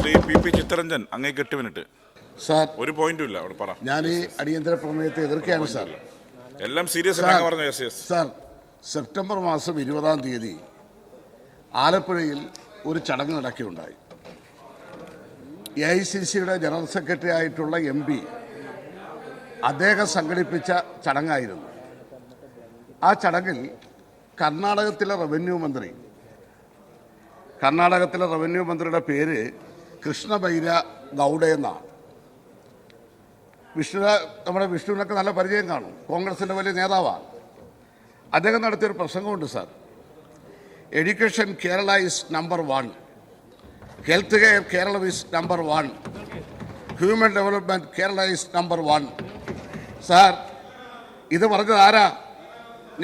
Shri P Chittaranjan അങ്ങേക്ക് 8 minute. Sir ഒരു പോയിന്റും ഇല്ല അവിടെ പറ. ഞാൻ ഈ അടിയന്തര പ്രമേയത്തെ എതിർക്കുകയാണ് സാർ. എല്ലാം സീരിയസ് പറഞ്ഞു. സാർ, സെപ്റ്റംബർ മാസം 20-ാം തീയതി ആലപ്പുഴയിൽ ഒരു ചടങ്ങ് നടക്കുകയുണ്ടായി. AICCയുടെ ജനറൽ സെക്രട്ടറി ആയിട്ടുള്ള MP അദ്ദേഹം സംഘടിപ്പിച്ച ചടങ്ങായിരുന്നു. ആ ചടങ്ങിൽ കർണാടകത്തിലെ റവന്യൂ മന്ത്രിയുടെ പേര് കൃഷ്ണബൈര ഗൗഡ എന്നാണ്. നമ്മുടെ വിഷ്ണുവിനൊക്കെ നല്ല പരിചയം കാണും, കോൺഗ്രസിൻ്റെ വലിയ നേതാവാണ്. അദ്ദേഹം നടത്തിയൊരു പ്രസംഗമുണ്ട് sir. Education Kerala is number 1, health care Kerala is number 1, human development Kerala is number 1. Sir, ഇത് പറഞ്ഞത് ആരാ?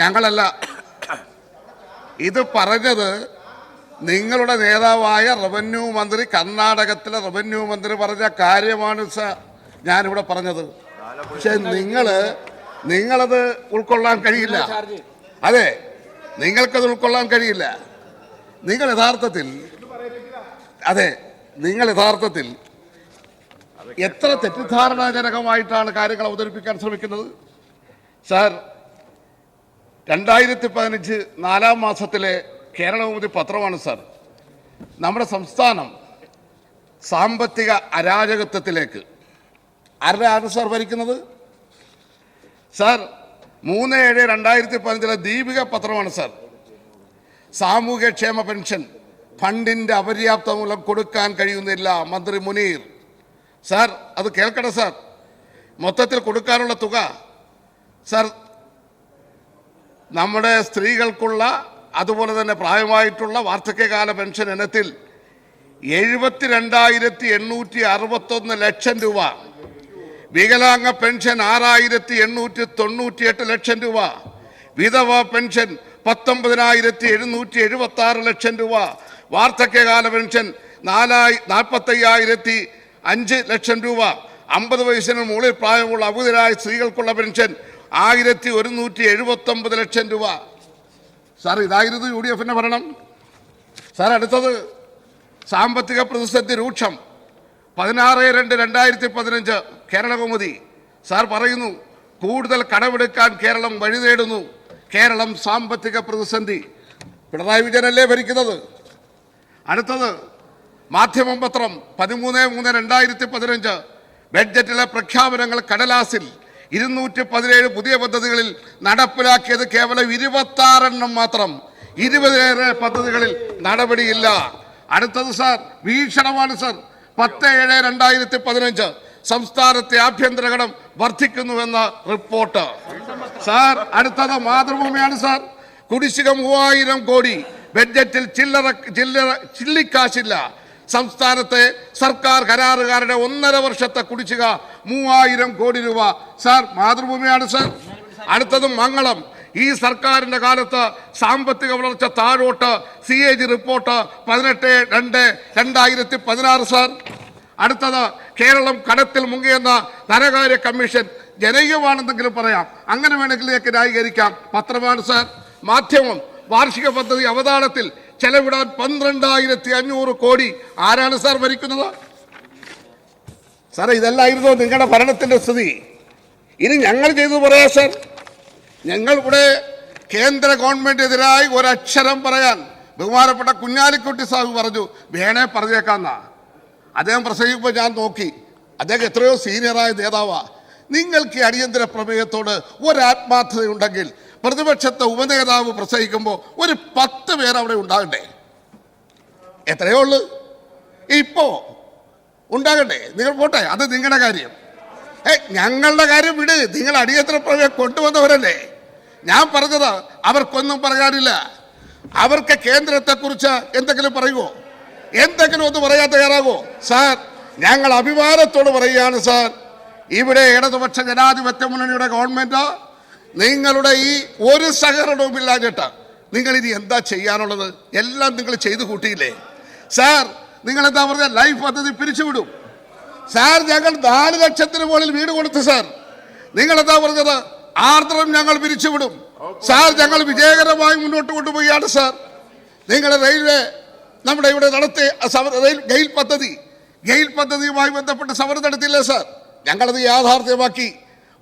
ഞങ്ങളല്ല. ഇത് പറഞ്ഞത് നിങ്ങളുടെ നേതാവായ റവന്യൂ മന്ത്രി, കർണാടകത്തിലെ റവന്യൂ മന്ത്രി പറഞ്ഞ കാര്യമാണ് സാർ ഞാനിവിടെ പറഞ്ഞത്. പക്ഷെ നിങ്ങളത് ഉൾക്കൊള്ളാൻ കഴിയില്ല. അതെ, നിങ്ങൾക്കത് ഉൾക്കൊള്ളാൻ കഴിയില്ല. നിങ്ങൾ യഥാർത്ഥത്തിൽ എത്ര തെറ്റിദ്ധാരണാജനകമായിട്ടാണ് കാര്യങ്ങൾ അവതരിപ്പിക്കാൻ ശ്രമിക്കുന്നത്. സാർ, 2015 4-ാം മാസത്തിലെ കേരളകൗമുദി പത്രമാണ് സാർ. നമ്മുടെ സംസ്ഥാനം സാമ്പത്തിക അരാജകത്വത്തിലേക്ക് ആരാണ് സാർ ഭരിക്കുന്നത്? സാർ, 3/7/2015 ദീപിക പത്രമാണ് സാർ. സാമൂഹ്യക്ഷേമ പെൻഷൻ ഫണ്ടിൻ്റെ അപര്യാപ്ത മൂലം കൊടുക്കാൻ കഴിയുന്നില്ല മന്ത്രി മുനീർ. സാർ, അത് കേൾക്കട്ടെ സാർ. മൊത്തത്തിൽ കൊടുക്കാനുള്ള തുക സാർ, നമ്മുടെ സ്ത്രീകൾക്കുള്ള അതുപോലെ തന്നെ പ്രായമായിട്ടുള്ള വാർദ്ധക്യകാല പെൻഷൻ ഇനത്തിൽ 72,861 ലക്ഷം രൂപ, വികലാംഗ പെൻഷൻ 6,898 ലക്ഷം രൂപ, വിധവ പെൻഷൻ 19,776 ലക്ഷം രൂപ, വാർദ്ധക്യകാല പെൻഷൻ 45,005 ലക്ഷം രൂപ, 50 വയസ്സിന് മുകളിൽ പ്രായമുള്ള അവിധരായ സ്ത്രീകൾക്കുള്ള പെൻഷൻ 1,179 ലക്ഷം രൂപ. സാർ, ഇതായിരുന്നു UDFിൻ്റെ ഭരണം. സാർ, അടുത്തത് സാമ്പത്തിക പ്രതിസന്ധി രൂക്ഷം. 16/2/2015 കേരളകൗമുദി സാർ പറയുന്നു, കൂടുതൽ കടമെടുക്കാൻ കേരളം വഴി തേടുന്നു, കേരളം സാമ്പത്തിക പ്രതിസന്ധി. പിണറായി വിജയനല്ലേ ഭരിക്കുന്നത്. അടുത്തത് മാധ്യമം പത്രം 13/3/2015 ബഡ്ജറ്റിലെ പ്രഖ്യാപനങ്ങൾ കടലാസിൽ 217 പുതിയ പദ്ധതികളിൽ നടപ്പിലാക്കിയത് കേവലം 26 മാത്രം. 20 പദ്ധതികളിൽ നടപടിയില്ല. അടുത്തത് സാർ ഭീഷണമാണ് സാർ. 10/7/2015 സംസ്ഥാനത്തെ ആഭ്യന്തര കടം വർദ്ധിക്കുന്നുവെന്ന റിപ്പോർട്ട്. സാർ, അടുത്തത് മാതൃഭൂമിയാണ് സാർ. കുടിശ്ശിക 3000 കോടി, ബഡ്ജറ്റിൽ ചില്ലിക്കാശില്ല. സംസ്ഥാനത്തെ സർക്കാർ കരാറുകാരുടെ 1.5 വർഷത്തെ കുടിശ്ശിക 3000 കോടി രൂപ. സാർ, മാതൃഭൂമിയാണ് സാർ. അടുത്തത് മംഗളം. ഈ സർക്കാരിൻ്റെ കാലത്ത് സാമ്പത്തിക വളർച്ച താഴോട്ട്. CAG report 18/2/2016 sir. അടുത്തത് കേരളം കടത്തിൽ മുങ്ങിയെന്ന ധനകാര്യ കമ്മീഷൻ. ജനകീയമാണെന്നെങ്കിലും പറയാം, അങ്ങനെ വേണമെങ്കിൽ ന്യായീകരിക്കാം. പത്രമാണ് സാർ. മാധ്യമം വാർഷിക പദ്ധതി അവതാളത്തിൽ ചെലവിടാൻ 12,500 കോടി. ആരാണ് സാർ ഭരിക്കുന്നത്? സാറേ, ഇതല്ലായിരുന്നു നിങ്ങളുടെ ഭരണത്തിൻ്റെ സ്ഥിതി. ഇനി ഞങ്ങൾ ചെയ്തു പറയാം സാർ. ഞങ്ങൾ ഇവിടെ കേന്ദ്ര ഗവൺമെൻറ്റിനെതിരായി ഒരക്ഷരം പറയാൻ ബഹുമാനപ്പെട്ട കുഞ്ഞാലിക്കുട്ടി സാഹിബ് പറഞ്ഞു, വേണേ പറഞ്ഞേക്കാന്നാ. അദ്ദേഹം പ്രസംഗിക്കുമ്പോൾ ഞാൻ നോക്കി, അദ്ദേഹം എത്രയോ സീനിയറായ നേതാവാ. നിങ്ങൾക്ക് ഈ അടിയന്തര പ്രമേയത്തോട് ഒരാത്മാർത്ഥതയുണ്ടെങ്കിൽ പ്രതിപക്ഷത്തെ ഉപനേതാവ് പ്രസംഗിക്കുമ്പോൾ ഒരു 10 പേർ അവിടെ ഉണ്ടാകണ്ടേ? എത്രയേ ഉള്ളൂ? ഇപ്പോൾ ഉണ്ടാകണ്ടേ? നിങ്ങൾ പോട്ടെ, അത് നിങ്ങളുടെ കാര്യം. ഞങ്ങളുടെ കാര്യം വിട്. നിങ്ങൾ അടിയന്തര പ്രമേയം കൊണ്ടുവന്നവരല്ലേ. ഞാൻ പറഞ്ഞത് അവർക്കൊന്നും പറയാനില്ല. അവർക്ക് കേന്ദ്രത്തെക്കുറിച്ച് എന്തെങ്കിലും പറയുമോ? എന്തെങ്കിലും ഒന്ന് പറയാൻ തയ്യാറാകുമോ? സാർ, ഞങ്ങൾ അഭിമാനത്തോട് പറയുകയാണ് സാർ, ഇവിടെ ഇടതുപക്ഷ ജനാധിപത്യ മുന്നണിയുടെ ഗവൺമെൻറ് നിങ്ങളുടെ ഈ ഒരു സഹകരണവും ഇല്ലാഞ്ഞിട്ട് നിങ്ങൾ ഇനി എന്താ ചെയ്യാനുള്ളത്? എല്ലാം നിങ്ങൾ ചെയ്തു കൂട്ടിയില്ലേ സാർ? നിങ്ങൾ എന്താ പറഞ്ഞ ലൈഫ് പദ്ധതി പിരിച്ചുവിടും സാർ. ഞങ്ങൾ 4 ലക്ഷത്തിന് മുകളിൽ വീട് കൊടുത്തു സാർ. നിങ്ങൾ എന്താ പറഞ്ഞത്? ആർദ്രം ഞങ്ങൾ പിരിച്ചുവിടും സാർ. ഞങ്ങൾ വിജയകരമായി മുന്നോട്ട് കൊണ്ടുപോവുകയാണ് സാർ. നിങ്ങളുടെ റെയിൽവേ നമ്മുടെ ഇവിടെ നടത്തിയ ഗെയിൽ പദ്ധതി ഗെയിൽ പദ്ധതിയുമായി ബന്ധപ്പെട്ട് സമരം നടത്തിയില്ലേ സാർ? ഞങ്ങളത് യാഥാർത്ഥ്യമാക്കി.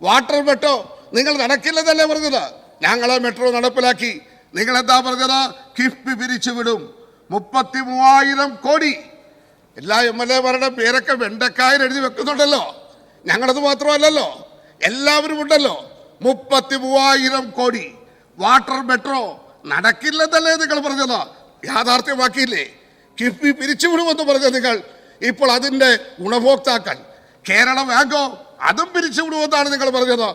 വാട്ടർ മെട്രോ നിങ്ങൾ നടക്കില്ലെന്നല്ലേ പറഞ്ഞത്? ഞങ്ങളെ മെട്രോ നടപ്പിലാക്കി. നിങ്ങൾ എന്താ പറഞ്ഞത്? കിഫ്ബി പിരിച്ചുവിടും 33,000 കോടി. എല്ലാ MLA-മാരുടെ പേരൊക്കെ വെണ്ടക്കായൻ എഴുതി വെക്കുന്നുണ്ടല്ലോ. ഞങ്ങളത് മാത്രമല്ലല്ലോ, എല്ലാവരും ഉണ്ടല്ലോ. 33,000 കോടി വാട്ടർ മെട്രോ നടക്കില്ലെന്നല്ലേ നിങ്ങൾ പറഞ്ഞത്? യാഥാർത്ഥ്യമാക്കിയില്ലേ? കിഫ്ബി പിരിച്ചുവിടുമെന്ന് പറഞ്ഞ നിങ്ങൾ ഇപ്പോൾ അതിൻ്റെ ഗുണഭോക്താക്കൾ കേരള ബാങ്കോ അതും പിരിച്ചുവിടുമെന്നാണ് നിങ്ങൾ പറഞ്ഞത്.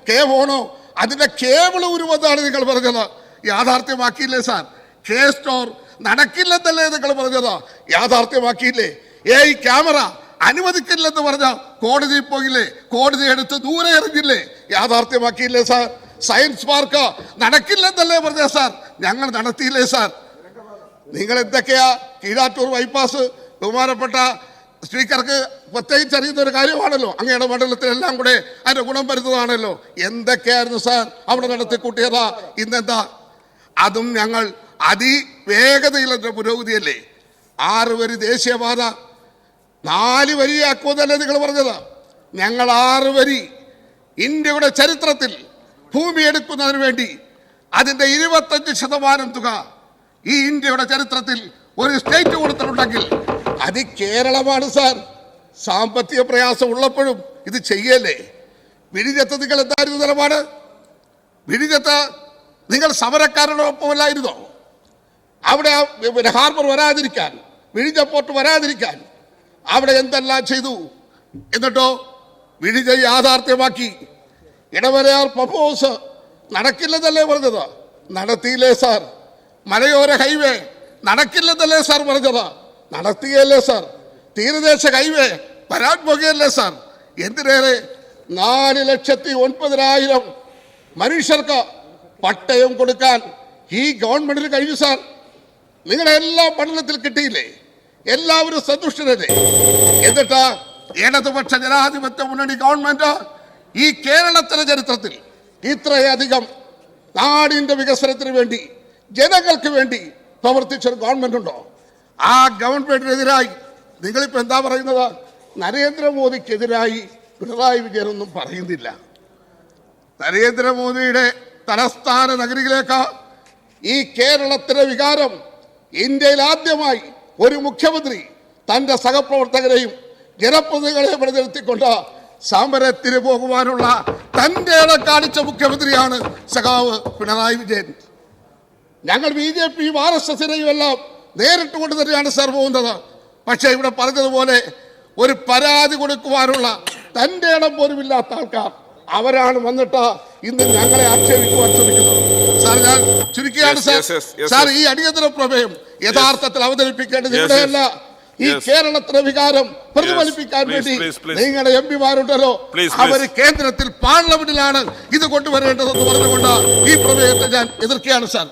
കെ ഫോണോ അതിൻ്റെ കേബിൾ ഉരുമെന്നാണ് നിങ്ങൾ പറഞ്ഞത്. യാഥാർത്ഥ്യമാക്കിയില്ലേ സാർ? കെ സ്റ്റോർ നടക്കില്ലെന്നല്ലേ നിങ്ങൾ പറഞ്ഞത്? യാഥാർത്ഥ്യമാക്കിയില്ലേ? ക്യാമറ അനുവദിക്കില്ലെന്ന് പറഞ്ഞ കോടതിയിൽ പോയില്ലേ? കോടതി എടുത്ത് ദൂരെ എറിഞ്ഞില്ലേ? യാഥാർത്ഥ്യമാക്കിയില്ലേ സാർ? സയൻസ് പാർക്ക് നടക്കില്ലെന്നല്ലേ പറഞ്ഞ സാർ? ഞങ്ങൾ നടത്തിയില്ലേ സാർ? നിങ്ങൾ എന്തൊക്കെയാ? കീഴാറ്റൂർ ബൈപ്പാസ് ബഹുമാനപ്പെട്ട സ്പീക്കർക്ക് പ്രത്യേകിച്ച് അറിയുന്ന ഒരു കാര്യമാണല്ലോ. അങ്ങയുടെ മണ്ഡലത്തിലെല്ലാം കൂടെ അതിൻ്റെ ഗുണം വരുന്നതാണല്ലോ. എന്തൊക്കെയായിരുന്നു സാർ അവിടെ നടത്തിക്കൂട്ടിയതാ? ഇന്നെന്താ? അതും ഞങ്ങൾ അതിവേഗതയിലെ പുരോഗതിയല്ലേ. 6 വരി ദേശീയപാത 4 വരിയാക്കുമെന്നല്ലേ നിങ്ങൾ പറഞ്ഞത്? ഞങ്ങൾ 6 വരി ഇന്ത്യയുടെ ചരിത്രത്തിൽ ഭൂമി എടുക്കുന്നതിന് വേണ്ടി അതിൻ്റെ 25% തുക ഈ ഇന്ത്യയുടെ ചരിത്രത്തിൽ ഒരു സ്റ്റേറ്റ് കൊടുത്തിട്ടുണ്ടെങ്കിൽ അത് കേരളമാണ് സാർ. സാമ്പത്തിക പ്രയാസം ഉള്ളപ്പോഴും ഇത് ചെയ്യല്ലേ? വിഴിഞ്ഞത്ത് നിങ്ങൾ എന്തായിരുന്നു നിലപാട്? വിഴിഞ്ഞത്ത് നിങ്ങൾ സമരക്കാരോടൊപ്പമല്ലായിരുന്നോ? അവിടെ ഹാർബർ വരാതിരിക്കാൻ, വിഴിഞ്ഞ പോർട്ട് വരാതിരിക്കാൻ അവിടെ എന്തെല്ലാം ചെയ്തു? എന്നിട്ടോ വിഴിഞ്ഞ യാഥാർത്ഥ്യമാക്കി. ഇടവരയാർ പമ്പോസ് നടക്കില്ലെന്നല്ലേ പറഞ്ഞത്? നടത്തിയില്ലേ സാർ? മലയോര ഹൈവേ നടക്കില്ലെന്നല്ലേ സാർ പറഞ്ഞത്? നടത്തിയല്ലേ സാർ? തീരദേശ ഹൈവേ വരാൻ പോകുകയല്ലേ സാർ? എന്തിനേറെ 4,09,000 മനുഷ്യർക്ക് പട്ടയം കൊടുക്കാൻ ഈ ഗവൺമെന്റിന് കഴിഞ്ഞു സാർ. നിങ്ങളുടെ എല്ലാ പഠനത്തിൽ കിട്ടിയില്ലേ? എല്ലാവരും സന്തുഷ്ടരല്ലേ? എന്നിട്ട് ഇടതുപക്ഷ ജനാധിപത്യ മുന്നണി ഗവൺമെന്റ് ഈ കേരളത്തിലെ ചരിത്രത്തിൽ ഇത്രയധികം നാടിൻ്റെ വികസനത്തിന് വേണ്ടി ജനങ്ങൾക്ക് വേണ്ടി പ്രവർത്തിച്ചൊരു ഗവൺമെന്റ് ഉണ്ടോ? ആ ഗവൺമെന്റിനെതിരായി നിങ്ങളിപ്പോൾ എന്താ പറയുന്നത്? നരേന്ദ്രമോദിക്കെതിരായി പിണറായി വിജയനൊന്നും പറയുന്നില്ല. നരേന്ദ്രമോദിയുടെ തലസ്ഥാന നഗരിയിലേക്ക് ഈ കേരളത്തിലെ വികാരം ഇന്ത്യയിൽ ആദ്യമായി ഒരു മുഖ്യമന്ത്രി തൻ്റെ സഹപ്രവർത്തകരെയും ജനപ്രതിനിധികളെയും പ്രചരിത്തിക്കൊണ്ട് സമരത്തിന് പോകുവാനുള്ള തൻ്റെ ഇടം കാണിച്ച മുഖ്യമന്ത്രിയാണ് സഖാവ് പിണറായി വിജയൻ. ഞങ്ങൾ BJP RSSനെയും എല്ലാം നേരിട്ട് കൊണ്ട് തന്നെയാണ് സാർ പോകുന്നത്. പക്ഷേ ഇവിടെ പറഞ്ഞതുപോലെ ഒരു പരാതി കൊടുക്കുവാനുള്ള തൻ്റെ ഇടം പോലുമില്ലാത്ത ആൾക്കാർ അവരാണ് വന്നിട്ട് ഇന്ന് ഞങ്ങളെ ആക്ഷേപിക്കുവാൻ ശ്രമിക്കുന്നത്. സാർ ഞാൻ ചുരുക്കിയാണ് സാർ. സാർ ഈ അടിയന്തര പ്രമേയം യഥാർത്ഥത്തിൽ അവതരിപ്പിക്കേണ്ടത് ഇവിടെയല്ല, ഈ കേരളത്തിലെ വികാരം പ്രതിഫലിപ്പിക്കാൻ വേണ്ടി നിങ്ങളുടെ MP-മാരുണ്ടല്ലോ, അവർ കേന്ദ്രത്തിൽ പാർലമെന്റിലാണ് ഇത് കൊണ്ടുവരേണ്ടതെന്ന് പറഞ്ഞുകൊണ്ട് ഈ പ്രമേയത്തെ ഞാൻ എതിർക്കുകയാണ് സാർ.